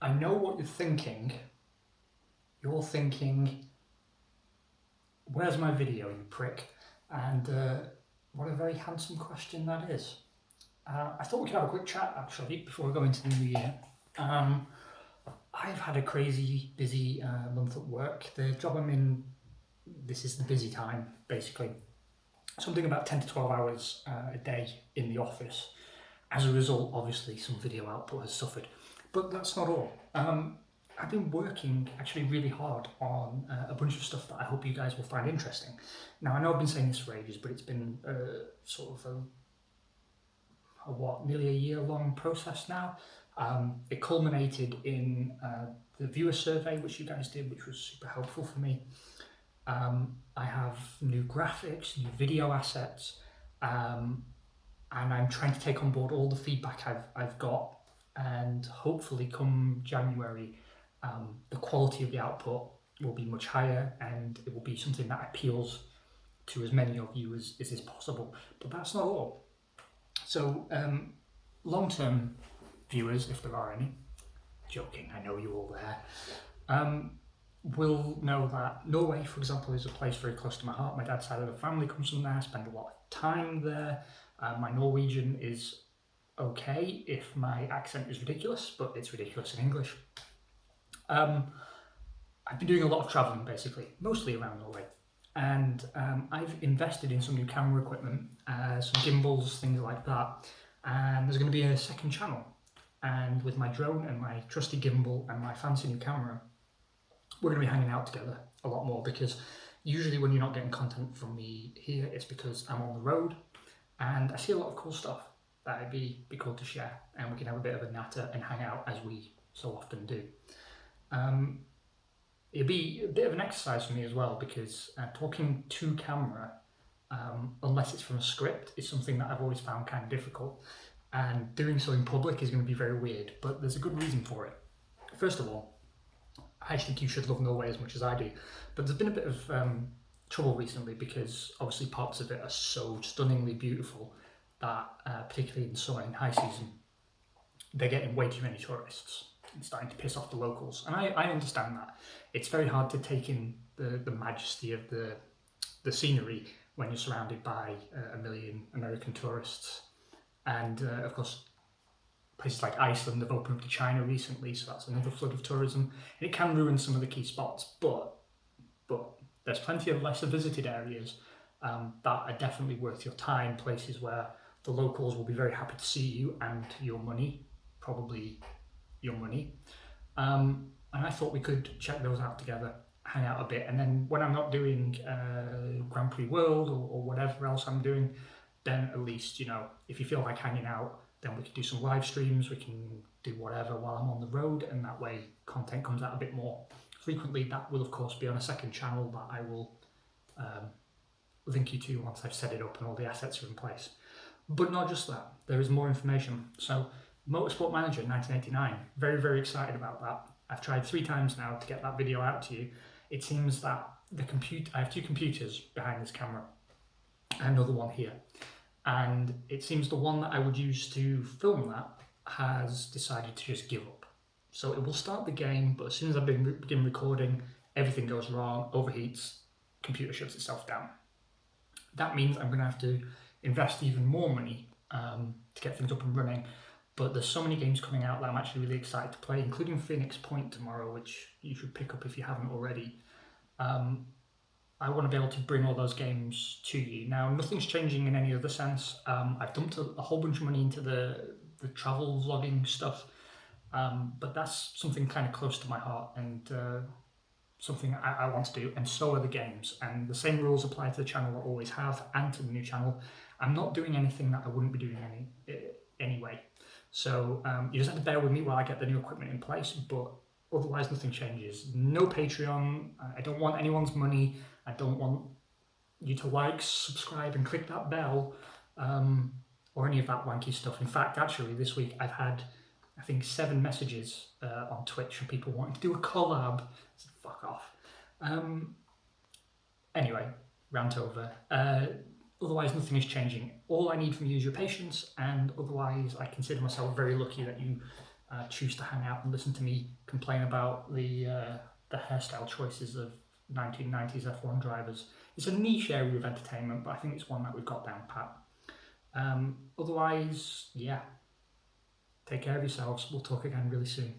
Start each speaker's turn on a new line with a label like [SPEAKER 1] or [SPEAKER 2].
[SPEAKER 1] I know what you're thinking. You're thinking, where's my video, you prick? And what a very handsome question that is. I thought we could have a quick chat, actually, before we go into the new year. I've had a crazy busy month at work. The job I'm in, this is the busy time, basically. Something about 10 to 12 hours a day in the office. As a result, obviously, some video output has suffered. But that's not all. I've been working actually really hard on a bunch of stuff that I hope you guys will find interesting. Now, I know I've been saying this for ages, but it's been sort of nearly a year-long process now. It culminated in the viewer survey, which you guys did, which was super helpful for me. I have new graphics, new video assets, and I'm trying to take on board all the feedback I've got, and hopefully come January, the quality of the output will be much higher and it will be something that appeals to as many of you as is possible. But that's not all. So long-term viewers, if there are any, joking, I know you're all there, will know that Norway, for example, is a place very close to my heart. My dad's side of the family comes from there. I spend a lot of time there. My Norwegian is okay if my accent is ridiculous, but it's ridiculous in English. I've been doing a lot of travelling, basically, mostly around Norway. And I've invested in some new camera equipment, some gimbals, things like that. And there's going to be a second channel. And with my drone and my trusty gimbal and my fancy new camera, we're going to be hanging out together a lot more, because usually when you're not getting content from me here, it's because I'm on the road and I see a lot of cool stuff that it'd be cool to share, and we can have a bit of a natter and hang out as we so often do. It'd be a bit of an exercise for me as well, because talking to camera, unless it's from a script, is something that I've always found kind of difficult, and doing so in public is going to be very weird, but there's a good reason for it. First of all, I think you should love Norway as much as I do, but there's been a bit of trouble recently, because obviously parts of it are so stunningly beautiful that, particularly in summer, in high season, they're getting way too many tourists and starting to piss off the locals. And I understand that. It's very hard to take in the majesty of the scenery when you're surrounded by a million American tourists. And of course, places like Iceland have opened up to China recently, so that's another flood of tourism. And it can ruin some of the key spots, but there's plenty of lesser visited areas that are definitely worth your time, places where the locals will be very happy to see you and your money, probably your money. And I thought we could check those out together, hang out a bit, and then when I'm not doing Grand Prix World or whatever else I'm doing, then at least, you know, if you feel like hanging out, then we can do some live streams, we can do whatever while I'm on the road, and that way content comes out a bit more frequently. That will of course be on a second channel that I will link you to once I've set it up and all the assets are in place. But not just that, there is more information. So Motorsport Manager 1989, very, very excited about that. I've tried 3 times now to get that video out to you. It seems that I have 2 computers behind this camera and another one here. And it seems the one that I would use to film that has decided to just give up. So it will start the game, but as soon as I begin recording, everything goes wrong, overheats, computer shuts itself down. That means I'm going to have to invest even more money to get things up and running. But there's so many games coming out that I'm actually really excited to play, including Phoenix Point tomorrow, which you should pick up if you haven't already. I want to be able to bring all those games to you. Now, nothing's changing in any other sense. I've dumped a whole bunch of money into the travel vlogging stuff, but that's something kind of close to my heart and something I want to do, and so are the games. And the same rules apply to the channel I always have and to the new channel. I'm not doing anything that I wouldn't be doing anyway. So you just have to bear with me while I get the new equipment in place, but otherwise nothing changes. No Patreon, I don't want anyone's money, I don't want you to like, subscribe and click that bell, or any of that wanky stuff. In fact, actually this week I've had, I think, 7 messages on Twitch from people wanting to do a collab. So fuck off. Anyway, rant over. Otherwise, nothing is changing. All I need from you is your patience, and otherwise, I consider myself very lucky that you choose to hang out and listen to me complain about the hairstyle choices of 1990s F1 drivers. It's a niche area of entertainment, but I think it's one that we've got down pat. Otherwise, yeah, take care of yourselves. We'll talk again really soon.